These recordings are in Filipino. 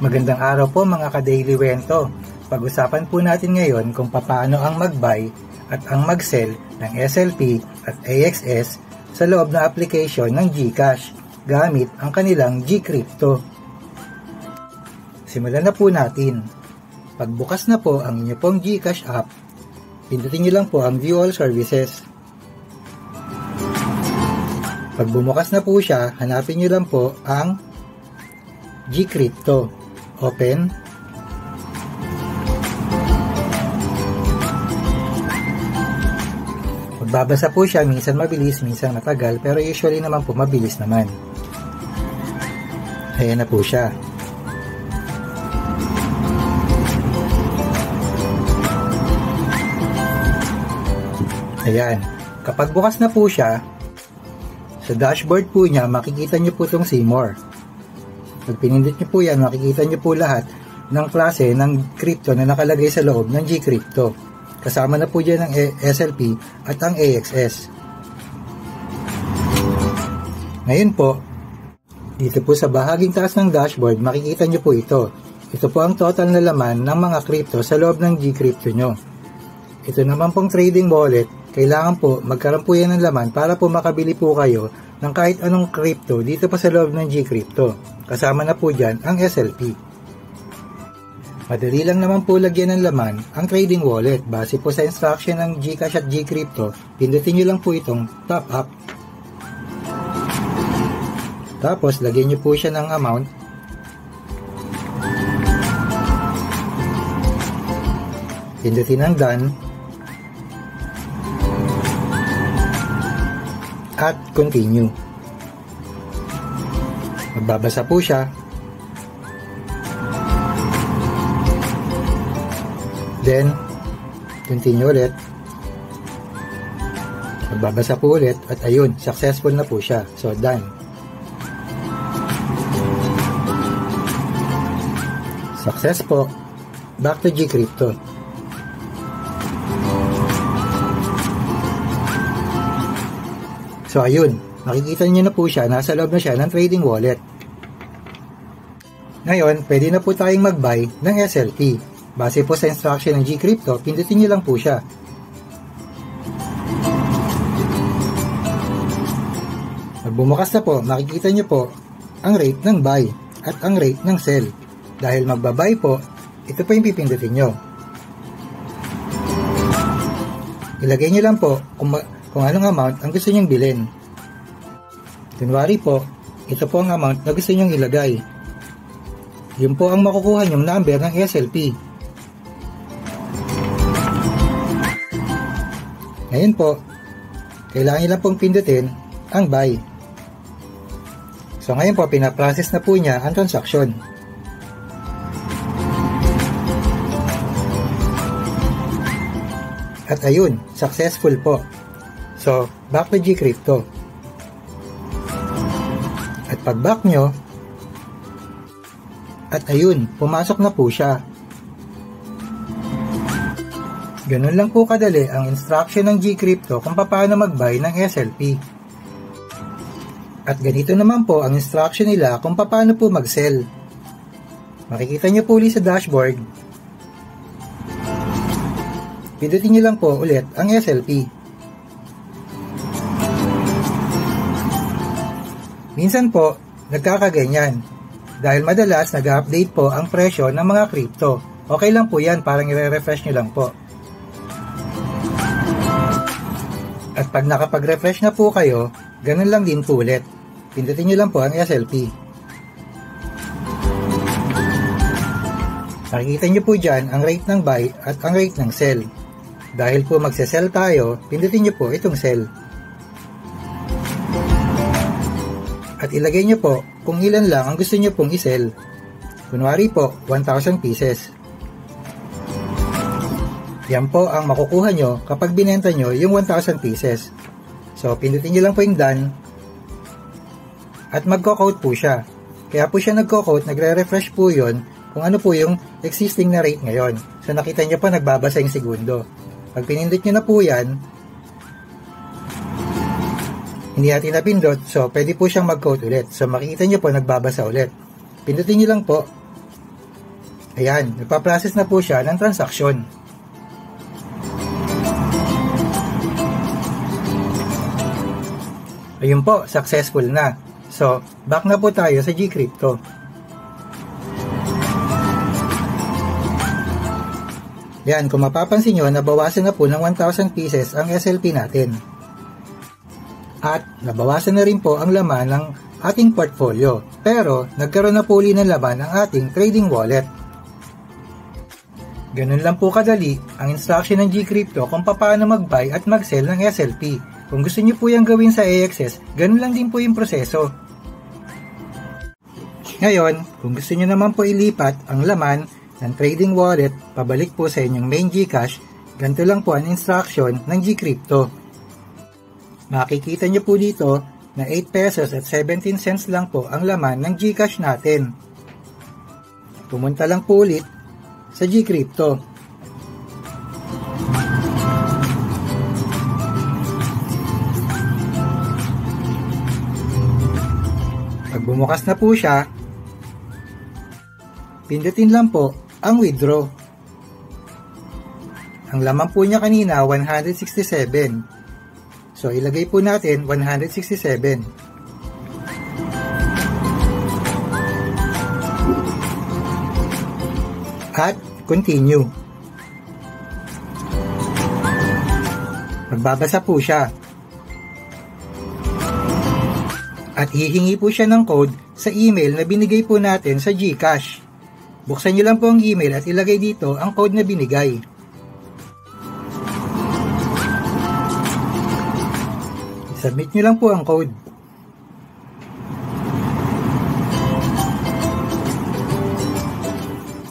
Magandang araw po mga ka-Daily Wento. Pag-usapan po natin ngayon kung paano ang mag-buy at ang mag-sell ng SLP at AXS sa loob na application ng GCash gamit ang kanilang GCrypto. Simulan na po natin. Pagbukas na po ang inyo pong GCash app, pindutin nyo lang po ang View All Services. Pag bumukas na po siya, hanapin nyo lang po ang GCrypto. Open. Magbabasa po siya, minsan mabilis, minsan matagal, pero usually naman po mabilis naman. Ayan na po siya. Ayan. Kapag bukas na po siya, sa dashboard po niya, makikita nyo po itong See More. Pag pinindot nyo po yan, makikita nyo po lahat ng klase ng crypto na nakalagay sa loob ng GCrypto. Kasama na po dyan ang SLP at ang AXS. Ngayon po, dito po sa bahaging taas ng dashboard, makikita nyo po ito. Ito po ang total na laman ng mga crypto sa loob ng GCrypto nyo. Ito naman pong trading wallet, kailangan po magkaroon po yan ng laman para po makabili po kayo ng kahit anong crypto dito pa sa loob ng GCrypto. Kasama na po dyan ang SLP. Madali lang naman po lagyan ng laman ang trading wallet. Base po sa instruction ng GCash at GCrypto, pindutin nyo lang po itong top up. Tapos lagyan nyo po siya ng amount. Pindutin ang done. At continue. Magbabasa po siya. Then, continue ulit. Magbabasa po ulit at ayun, successful na po siya. So, done. Success po. Back to GCrypto. So, ayun. Makikita niyo na po siya, nasa loob na siya ng trading wallet. Ngayon, pwede na po tayong mag-buy ng SLP. Base po sa instruction ng GCrypto, pindutin niyo lang po siya. Pag bumukas na po, makikita niyo po ang rate ng buy at ang rate ng sell. Dahil magba-buy po, ito po yung pipindutin niyo. Ilagay niyo lang po kung anong amount ang gusto niyong bilhin. Kunwari po, ito po ang amount na gusto nyong ilagay. Yun po ang makukuha nyong number ng SLP. Ngayon po, kailangan nyo lang pong pindutin ang buy. So ngayon po, pinaprocess na po niya ang transaction. At ayun, successful po. So, back to GCrypto. At pag-back nyo, at ayun, pumasok na po siya. Ganun lang po kadali ang instruction ng GCrypto kung paano mag-buy ng SLP. At ganito naman po ang instruction nila kung paano po mag-sell. Makikita nyo po ulit sa dashboard. Pindutin nyo lang po ulit ang SLP. Minsan po, nagkakaganyan. Dahil madalas, nag-update po ang presyo ng mga crypto. Okay lang po yan, parang i-refresh nyo lang po. At pag nakapag-refresh na po kayo, ganun lang din po ulit. Pindutin nyo lang po ang SLP. Makikita nyo po dyan ang rate ng buy at ang rate ng sell. Dahil po magse-sell tayo, pindutin nyo po itong sell. At ilagay nyo po kung ilan lang ang gusto nyo pong isell. Kunwari po, 1,000 pieces. Yan po ang makukuha nyo kapag binenta nyo yung 1,000 pieces. So, pindutin nyo lang po yung done. At magko-quote po siya. Kaya po siya nagko-quote, nagre-refresh po yun kung ano po yung existing na rate ngayon. So, nakita nyo pa nagbabasa yung segundo. Pag pinindot nyo na po yan, hindi natin napindot, so pwede po siyang mag-quote ulit. So makikita nyo po nagbabasa ulit. Pindutin nyo lang po Ayan, nagpa-process na po siya ng transaksyon. Ayun po, successful na. So, back na po tayo sa Gcrypto. Yan, kung mapapansin nyo, nabawasan na po ng 1,000 pieces ang SLP natin. At nabawasan na rin po ang laman ng ating portfolio. Pero, nagkaroon na po uli ng laman ang ating trading wallet. Ganun lang po kadali ang instruction ng Gcrypto kung paano mag-buy at mag-sell ng SLP. Kung gusto nyo po yung gawin sa AXS, ganun lang din po yung proseso. Ngayon, kung gusto nyo naman po ilipat ang laman ng trading wallet pabalik po sa inyong main Gcash, ganito lang po ang instruction ng Gcrypto. Makikita nyo po dito na 8 pesos at 17 cents lang po ang laman ng Gcash natin. Pumunta lang po ulit sa Gcrypto. Pag bumukas na po siya, pindutin lang po ang withdraw. Ang laman po niya kanina 167. So ilagay po natin 167. At continue. Magbabasa po siya. At hihingi po siya ng code sa email na binigay po natin sa Gcash. Buksan nyo lang po ang email at ilagay dito ang code na binigay. Submit nyo lang po ang code.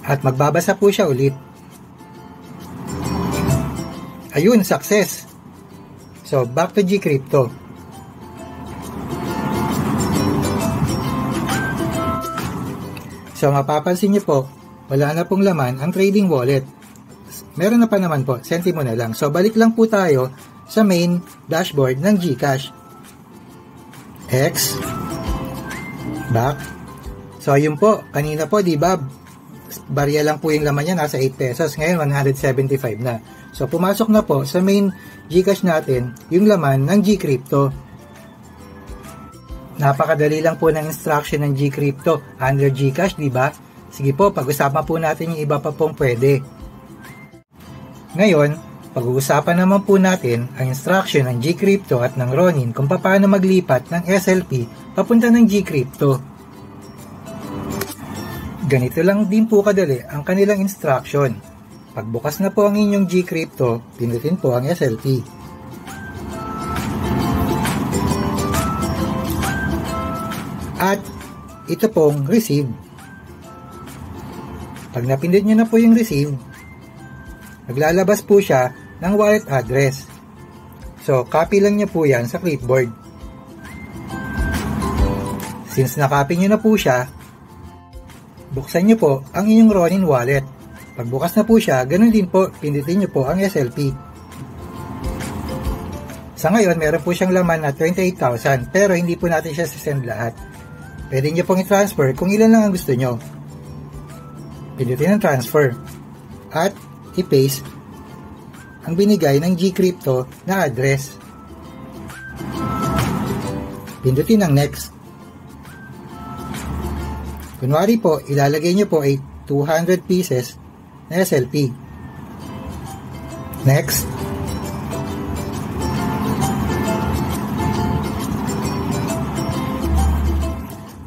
At magbabasa po siya ulit. Ayun, success! So, back to Gcrypto. So, mapapansin nyo po, wala na pong laman ang trading wallet. Meron na pa naman po, sentimo na lang. So, balik lang po tayo sa main dashboard ng Gcash. X. Back. So, ayun po, kanina po, di ba, barya lang po yung laman niya, nasa 8 pesos. Ngayon, 175 na. So, pumasok na po sa main Gcash natin yung laman ng Gcrypto. Napakadali lang po ng instruction ng Gcrypto under Gcash, di ba? Sige po, pag-usapan po natin yung iba pa pong pwede. Ngayon, pag-uusapan naman po natin ang instruction ng Gcrypto at ng Ronin kung paano maglipat ng SLP papunta ng Gcrypto. Ganito lang din po kadali ang kanilang instruction. Pagbukas na po ang inyong Gcrypto, pindutin po ang SLP. At ito pong receive. Pag napindot nyo na po yung receive, naglalabas po siya ng wallet address. So, copy lang nyo po yan sa clipboard. Since na-copy nyo na po siya, buksan nyo po ang inyong Ronin wallet. Pagbukas na po siya, ganun din po, pindutin nyo po ang SLP. Sa ngayon, meron po siyang laman na 28,000 pero hindi po natin siya sisend lahat. Pwede nyo pong i-transfer kung ilan lang ang gusto nyo. Pindutin ang transfer at i-paste ang binigay ng Gcrypto na address. Pindutin ang next. Kunwari po, ilalagay nyo po ay 200 pieces na SLP. Next.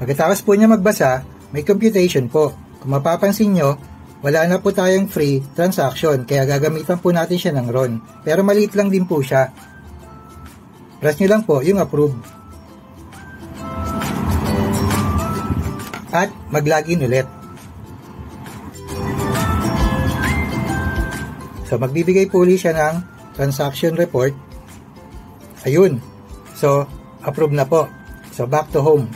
Pagkatapos po niya magbasa, may computation po. Kung mapapansin nyo, wala na po tayong free transaction, kaya gagamitan po natin siya ng RON. Pero maliit lang din po siya. Press nyo lang po yung approve. At mag-login ulit. So, magbibigay po ulit siya ng transaction report. Ayun. So, approve na po. So, back to home.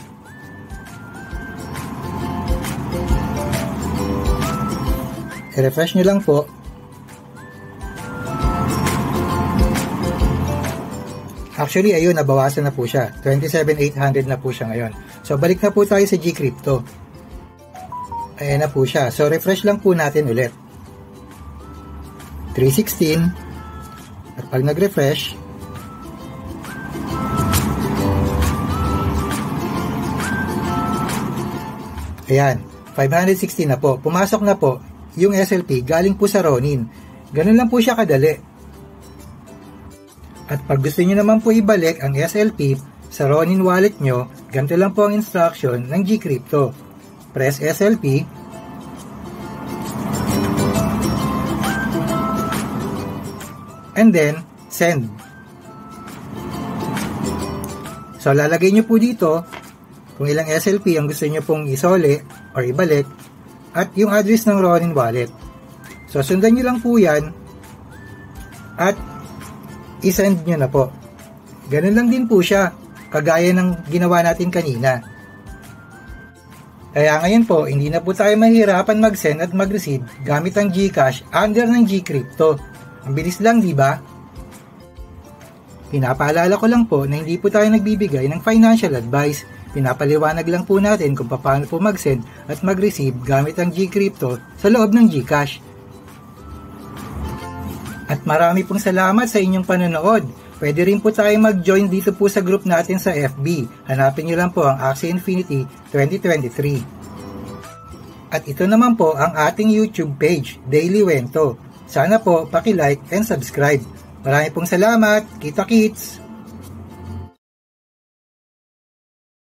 I-refresh nyo lang po. Actually, ayun, nabawasan na po siya. 27,800 na po siya ngayon. So, balik na po tayo sa Gcrypto. Ayan na po siya. So, refresh lang po natin ulit. 316. At pag nag-refresh, ayan, 560 na po. Pumasok na po yung SLP galing po sa Ronin. Ganun lang po siya kadali. At pag gusto nyo naman po ibalik ang SLP sa Ronin wallet nyo, ganito lang po ang instruction ng Gcrypto. Press SLP. And then, send. So, lalagay nyo po dito kung ilang SLP ang gusto nyo pong isole or ibalik at yung address ng Ronin wallet. So, sundan nyo lang po yan at isend nyo na po. Ganun lang din po siya, kagaya ng ginawa natin kanina. Kaya ngayon po, hindi na po tayo mahirapan mag-send at mag-receive gamit ang GCash under ng Gcrypto. Ang bilis lang, di ba? Pinapaalala ko lang po na hindi po tayo nagbibigay ng financial advice. Pinapaliwanag lang po natin kung paano po mag-send at mag-receive gamit ang Gcrypto sa loob ng GCash. At marami pong salamat sa inyong panonood. Pwede rin po tayo mag-join dito po sa group natin sa FB. Hanapin nyo lang po ang Axie Infinity 2023. At ito naman po ang ating YouTube page, Daily Wento. Sana po paki-like and subscribe. Marami pong salamat. Kita-kits!